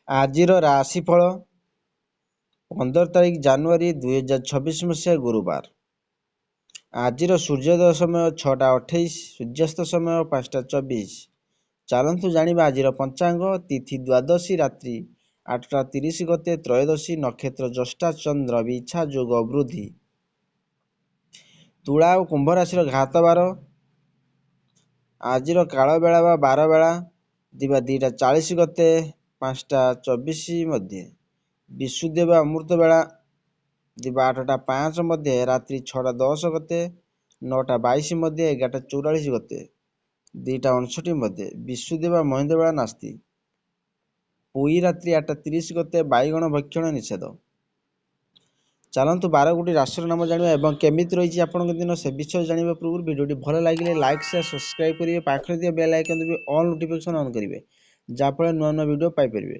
ଆଜିର ରାଶିଫଳ 15 ତାରିଖ ଜାନୁଆରୀ 2026 ମସିହା ଗୁରୁବାର। ଆଜିର ସୂର୍ଯ୍ୟୋଦୟ ସମୟ 6ଟା 28, ସୂର୍ଯ୍ୟାସ୍ତ ସମୟ 5ଟା 24। ଚାଲନ୍ତୁ ଜାଣିବା ଆଜିର ପଞ୍ଚାଙ୍ଗ। ତିଥି ଦ୍ୱାଦଶୀ, ରାତ୍ରି 8ଟା 30 ଗତେ, ତ୍ରୟୋଦଶୀ, ନକ୍ଷତ୍ର ଜ୍ୟେଷ୍ଠା, ଚନ୍ଦ୍ର ବିଛା, ଯୋଗ ବୃଦ୍ଧି। ତୁଳା ଓ କୁମ୍ଭ ରାଶିର ଘାତ ବାର। ଆଜିର କାଳ ବେଳା ବା ବାର ବେଳା ଦିବା 2ଟା 40 ଗତେ 5ଟା 24 ମଧ୍ୟେ। ବିଶୁଦ୍ଧ ବା ଅମୃତ ବେଳା ଦିବା 8ଟା 5 ମଧ୍ୟେ, ରାତ୍ରି 6ଟା 10 ଗତେ 9ଟା 22 ମଧ୍ୟେ, 11ଟା 44 ଗତେ 2ଟା 59 ମଧ୍ୟେ। ବିଶୁଦ୍ଧ ବା ମହେନ୍ଦ୍ର ବେଳା ନାସ୍ତି। ପୁଇ ରାତ୍ରି 8ଟା 30 ଗତେ, ବାଇଗଣ ଭକ୍ଷଣ ନିଷେଧ। ଚାଲନ୍ତୁ 12ଗୋଟି ରାଶିର ନାମ ଜାଣିବା ଏବଂ କେମିତି ରହିଛି ଆପଣଙ୍କ ଦିନ ସେ ବିଷୟ ଜାଣିବା ପୂର୍ବରୁ ଭିଡ଼ିଓଟି ଭଲ ଲାଗିଲେ ଲାଇକ୍, ସେୟାର, ସବସ୍କ୍ରାଇବ୍ କରିବେ। ପାଖରେ ଥିବା ବେଲ୍ ଆଇକନ୍ ଦେବେ, ଅଲ୍ ନୋଟିଫିକେସନ୍ ଅନ୍ କରିବେ, ଯାହାଫଳରେ ନୂଆ ନୂଆ ଭିଡ଼ିଓ ପାଇପାରିବେ।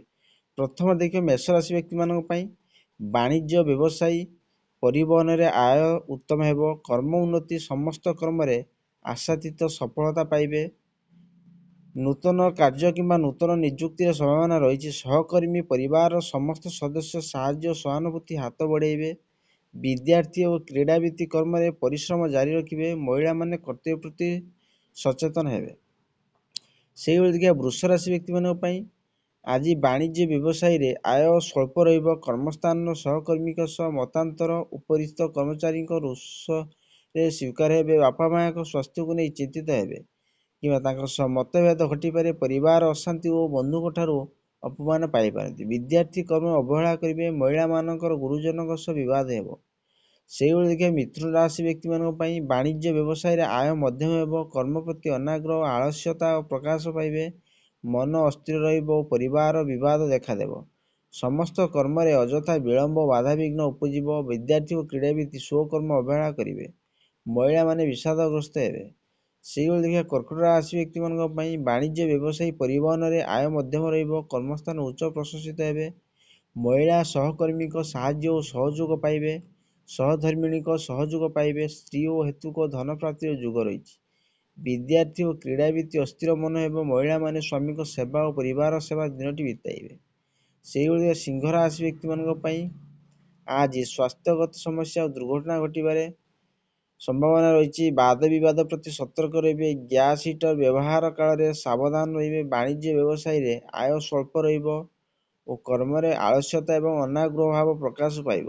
ପ୍ରଥମେ ଦେଖିବେ ମେଷ ରାଶି ବ୍ୟକ୍ତିମାନଙ୍କ ପାଇଁ। ବାଣିଜ୍ୟ, ବ୍ୟବସାୟୀ, ପରିବହନରେ ଆୟ ଉତ୍ତମ ହେବ। କର୍ମ ଉନ୍ନତି, ସମସ୍ତ କର୍ମରେ ଆଶାତୀତ ସଫଳତା ପାଇବେ। ନୂତନ କାର୍ଯ୍ୟ କିମ୍ବା ନୂତନ ନିଯୁକ୍ତିର ସମ୍ଭାବନା ରହିଛି। ସହକର୍ମୀ, ପରିବାରର ସମସ୍ତ ସଦସ୍ୟ ସାହାଯ୍ୟ ଓ ସହାନୁଭୂତି ହାତ ବଢ଼ାଇବେ। ବିଦ୍ୟାର୍ଥୀ ଓ କ୍ରୀଡ଼ାବିତ କର୍ମରେ ପରିଶ୍ରମ ଜାରି ରଖିବେ। ମହିଳାମାନେ କର୍ତ୍ତବ୍ୟ ପ୍ରତି ସଚେତନ ହେବେ। ସେହିଭଳି ଦେଖିବା ବୃଷ ରାଶି ବ୍ୟକ୍ତିମାନଙ୍କ ପାଇଁ। ଆଜି ବାଣିଜ୍ୟ ବ୍ୟବସାୟୀରେ ଆୟ ସ୍ୱଳ୍ପ ରହିବ। କର୍ମସ୍ଥାନର ସହକର୍ମୀଙ୍କ ସହ ମତାନ୍ତର, ଉପରିସ୍ଥ କର୍ମଚାରୀଙ୍କ ରୋଷରେ ସ୍ୱୀକାର ହେବେ। ବାପା ମାଙ୍କ ସ୍ୱାସ୍ଥ୍ୟକୁ ନେଇ ଚିନ୍ତିତ ହେବେ କିମ୍ବା ତାଙ୍କ ସହ ମତଭେଦ ଘଟିପାରେ। ପରିବାର ଅଶାନ୍ତି ଓ ବନ୍ଧୁଙ୍କ ଠାରୁ ଅପମାନ ପାଇପାରନ୍ତି। ବିଦ୍ୟାର୍ଥୀ କର୍ମ ଅବହେଳା କରିବେ। ମହିଳାମାନଙ୍କର ଗୁରୁଜନଙ୍କ ସହ ବିବାଦ ହେବ। ସେହିଭଳି ଦେଖିବା ମିଥୁନ ରାଶି ବ୍ୟକ୍ତିମାନଙ୍କ ପାଇଁ। ବାଣିଜ୍ୟ ବ୍ୟବସାୟରେ ଆୟ ମଧ୍ୟମ ହେବ। କର୍ମ ପ୍ରତି ଅନାଗ୍ରହ, ଆଳସ୍ୟତା ପ୍ରକାଶ ପାଇବେ। ମନ ଅସ୍ଥିର ରହିବ ଓ ପରିବାର ବିବାଦ ଦେଖାଦେବ। ସମସ୍ତ କର୍ମରେ ଅଯଥା ବିଳମ୍ବ, ବାଧାବିଘ୍ନ ଉପୁଜିବ। ବିଦ୍ୟାର୍ଥୀ ଓ କ୍ରୀଡ଼ାବିତ ସ୍ୱକର୍ମ ଅବହେଳା କରିବେ। ମହିଳାମାନେ ବିଷାଦଗ୍ରସ୍ତ ହେବେ। ସେହିଭଳି ଦେଖିବା କର୍କଟ ରାଶି ବ୍ୟକ୍ତିମାନଙ୍କ ପାଇଁ। ବାଣିଜ୍ୟ, ବ୍ୟବସାୟୀ, ପରିବହନରେ ଆୟ ମଧ୍ୟମ ରହିବ। କର୍ମସ୍ଥାନ ଉଚ୍ଚ ପ୍ରଶଂସିତ ହେବେ। ମହିଳା ସହକର୍ମୀଙ୍କ ସାହାଯ୍ୟ ଓ ସହଯୋଗ ପାଇବେ। ସହଧର୍ମିଣୀଙ୍କ ସହଯୋଗ ପାଇବେ। ସ୍ତ୍ରୀ ଓ ହେତୁକ ଧନ ପ୍ରାପ୍ତିର ଯୋଗ ରହିଛି। ବିଦ୍ୟାର୍ଥୀ ଓ କ୍ରୀଡ଼ାବିତ ଅସ୍ଥିର ମନ ହେବ। ମହିଳାମାନେ ସ୍ୱାମୀଙ୍କ ସେବା ଓ ପରିବାର ସେବା ଦିନଟି ବିତାଇବେ। ସେହିଭଳି ସିଂହ ରାଶି ବ୍ୟକ୍ତିମାନଙ୍କ ପାଇଁ। ଆଜି ସ୍ୱାସ୍ଥ୍ୟଗତ ସମସ୍ୟା ଓ ଦୁର୍ଘଟଣା ଘଟିବାରେ ସମ୍ଭାବନା ରହିଛି। ବାଦ ବିବାଦ ପ୍ରତି ସତର୍କ ରହିବେ। ଗ୍ୟାସ୍ ହିଟର ବ୍ୟବହାର କାଳରେ ସାବଧାନ ରହିବେ। ବାଣିଜ୍ୟ ବ୍ୟବସାୟୀରେ ଆୟ ସ୍ୱଳ୍ପ ରହିବ ଓ କର୍ମରେ ଆଳସ୍ୟତା ଏବଂ ଅନାଗ୍ରହ ଭାବ ପ୍ରକାଶ ପାଇବ।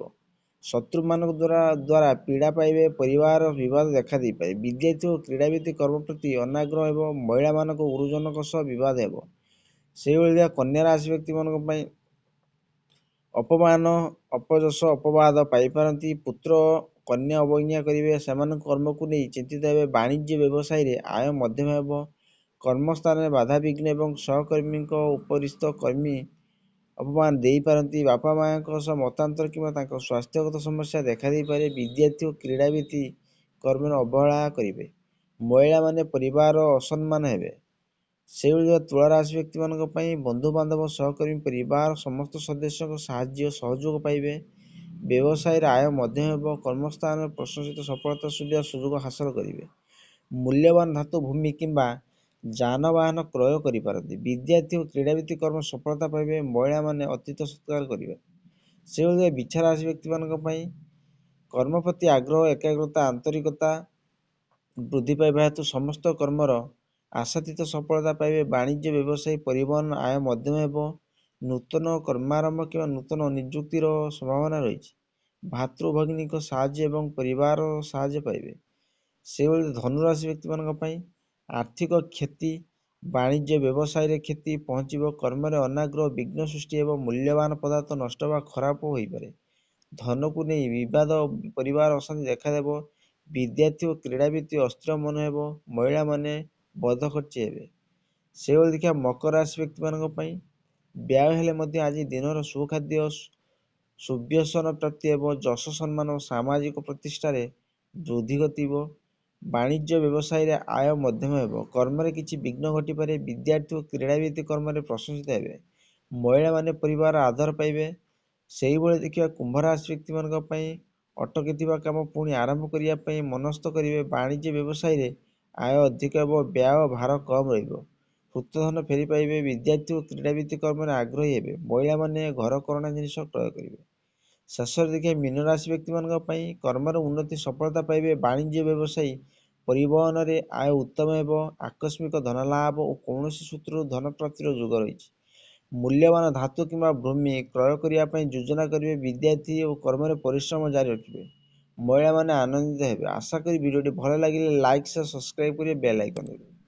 ଶତ୍ରୁମାନଙ୍କ ଦ୍ୱାରା ପୀଡ଼ା ପାଇବେ। ପରିବାର ବିବାଦ ଦେଖାଦେଇପାରେ। ବିଦ୍ୟାର୍ଥୀ ଓ କ୍ରୀଡ଼ାବିତ କର୍ମ ପ୍ରତି ଅନାଗ୍ରହ ହେବ। ମହିଳାମାନଙ୍କ ଗୁରୁଜନଙ୍କ ସହ ବିବାଦ ହେବ। ସେହିଭଳି କନ୍ୟା ରାଶି ବ୍ୟକ୍ତିମାନଙ୍କ ପାଇଁ। ଅପମାନ, ଅପଯଶ, ଅପବାଦ ପାଇପାରନ୍ତି। ପୁତ୍ର କନ୍ୟା ଅବଜ୍ଞା କରିବେ। ସେମାନଙ୍କ କର୍ମକୁ ନେଇ ଚିନ୍ତିତ ହେବେ। ବାଣିଜ୍ୟ ବ୍ୟବସାୟୀରେ ଆୟ ମଧ୍ୟମ ହେବ। କର୍ମସ୍ଥାନରେ ବାଧାବିଘ୍ନ ଏବଂ ସହକର୍ମୀଙ୍କ ଉପରିସ୍ଥ କର୍ମୀ ଅପମାନ ଦେଇପାରନ୍ତି। ବାପା ମାଙ୍କ ସହ ମତାନ୍ତର କିମ୍ବା ତାଙ୍କ ସ୍ୱାସ୍ଥ୍ୟଗତ ସମସ୍ୟା ଦେଖାଦେଇପାରେ। ବିଦ୍ୟାର୍ଥୀ ଓ କ୍ରୀଡ଼ାବିତ କର୍ମରେ ଅବହେଳା କରିବେ। ମହିଳାମାନେ ପରିବାରର ଅସମ୍ମାନ ହେବେ। ସେହିଭଳି ତୁଳା ରାଶି ବ୍ୟକ୍ତିମାନଙ୍କ ପାଇଁ। ବନ୍ଧୁବାନ୍ଧବ, ସହକର୍ମୀ, ପରିବାର ସମସ୍ତ ସଦସ୍ୟଙ୍କ ସାହାଯ୍ୟ ସହଯୋଗ ପାଇବେ। ବ୍ୟବସାୟୀରେ ଆୟ ମଧ୍ୟମ ହେବ। କର୍ମସ୍ଥାନରେ ପ୍ରଶଂସିତ ସଫଳତା ସୁଯୋଗ ହାସଲ କରିବେ। ମୂଲ୍ୟବାନ ଧାତୁ, ଭୂମି କିମ୍ବା ଯାନବାହନ କ୍ରୟ କରିପାରନ୍ତି। ବିଦ୍ୟାର୍ଥୀ ଓ କ୍ରୀଡ଼ାବିତ କର୍ମ ସଫଳତା ପାଇବେ। ମହିଳାମାନେ ଅତିଥି ସତ୍କାର କରିବେ। ସେହିଭଳି ବିଛା ରାଶି ବ୍ୟକ୍ତିମାନଙ୍କ ପାଇଁ। କର୍ମ ପ୍ରତି ଆଗ୍ରହ, ଏକାଗ୍ରତା, ଆନ୍ତରିକତା ବୃଦ୍ଧି ପାଇବା ହେତୁ ସମସ୍ତ କର୍ମର ଆଶାତୀତ ସଫଳତା ପାଇବେ। ବାଣିଜ୍ୟ, ବ୍ୟବସାୟୀ, ପରିବହନ ଆୟ ମଧ୍ୟମ ହେବ। ନୂତନ କର୍ମାରମ୍ଭ କିମ୍ବା ନୂତନ ନିଯୁକ୍ତିର ସମ୍ଭାବନା ରହିଛି। ଭାତୃ ଭଗ୍ନୀଙ୍କ ସାହାଯ୍ୟ ଏବଂ ପରିବାର ସାହାଯ୍ୟ ପାଇବେ। ସେହିଭଳି ଧନୁରାଶି ବ୍ୟକ୍ତିମାନଙ୍କ ପାଇଁ। ଆର୍ଥିକ କ୍ଷତି, ବାଣିଜ୍ୟ ବ୍ୟବସାୟୀରେ କ୍ଷତି ପହଞ୍ଚିବ। କର୍ମରେ ଅନାଗ୍ରହ, ବିଘ୍ନ ସୃଷ୍ଟି ହେବ। ମୂଲ୍ୟବାନ ପଦାର୍ଥ ନଷ୍ଟ ବା ଖରାପ ହୋଇପାରେ। ଧନକୁ ନେଇ ବିବାଦ, ପରିବାର ଅଶାନ୍ତି ଦେଖାଦେବ। ବିଦ୍ୟାର୍ଥୀ ଓ କ୍ରୀଡ଼ାବିତ ଅସ୍ଥିର ମନ ହେବ। ମହିଳାମାନେ ବଦଖର୍ଚ୍ଚୀ ହେବେ। ସେହିଭଳି ଦେଖିବା ମକର ରାଶି ବ୍ୟକ୍ତିମାନଙ୍କ ପାଇଁ। ବ୍ୟୟ ହେଲେ ମଧ୍ୟ ଆଜି ଦିନର ସୁଖାଦ୍ୟ, ସୁବ୍ୟସନ ପ୍ରାପ୍ତି ହେବ। ଯଶ, ସମ୍ମାନ ଓ ସାମାଜିକ ପ୍ରତିଷ୍ଠାରେ ବୃଦ୍ଧି ଘଟିବ। ବାଣିଜ୍ୟ ବ୍ୟବସାୟୀରେ ଆୟ ମଧ୍ୟମ ହେବ। କର୍ମରେ କିଛି ବିଘ୍ନ ଘଟିପାରେ। ବିଦ୍ୟାର୍ଥୀ ଓ କ୍ରୀଡ଼ାବିତ କର୍ମରେ ପ୍ରଶଂସିତ ହେବେ। ମହିଳାମାନେ ପରିବାର ଆଦର ପାଇବେ। ସେହିଭଳି ଦେଖିବା କୁମ୍ଭ ରାଶି ବ୍ୟକ୍ତିମାନଙ୍କ ପାଇଁ। ଅଟକିଥିବା କାମ ପୁଣି ଆରମ୍ଭ କରିବା ପାଇଁ ମନସ୍ଥ କରିବେ। ବାଣିଜ୍ୟ ବ୍ୟବସାୟୀରେ ଆୟ ଅଧିକ ହେବ। ବ୍ୟୟ ଭାର କମ୍ ରହିବ। ହୃତ ଧନ ଫେରି ପାଇବେ। ବିଦ୍ୟାର୍ଥୀ ଓ କ୍ରୀଡ଼ାବିତ କର୍ମରେ ଆଗ୍ରହୀ ହେବେ। ମହିଳାମାନେ ଘରକରଣା ଜିନିଷ କ୍ରୟ କରିବେ। ଶେଷରେ ଦେଖିବା ମୀନ ରାଶି ବ୍ୟକ୍ତିମାନଙ୍କ ପାଇଁ କର୍ମର ଉନ୍ନତି, ସଫଳତା ପାଇବେ। ବାଣିଜ୍ୟ ବ୍ୟବସାୟୀ ପରିବହନରେ ଆୟ ଉତ୍ତମ ହେବ। ଆକସ୍ମିକ ଧନ ଲାଭ ଓ କୌଣସି ସୂତ୍ରରୁ ଧନ ପ୍ରାପ୍ତିର ଯୋଗ ରହିଛି। ମୂଲ୍ୟବାନ ଧାତୁ କିମ୍ବା ଭୂମି କ୍ରୟ କରିବା ପାଇଁ ଯୋଜନା କରିବେ। ବିଦ୍ୟାର୍ଥୀ ଓ କର୍ମରେ ପରିଶ୍ରମ ଜାରି ରଖିବେ। ମହିଳାମାନେ ଆନନ୍ଦିତ ହେବେ। ଆଶା କରି ଭିଡ଼ିଓଟି ଭଲ ଲାଗିଲେ ଲାଇକ୍, ସେୟାର, ସବସ୍କ୍ରାଇବ୍ କରିବେ, ବେଲ୍ ଆଇକନ୍ ଦେବେ।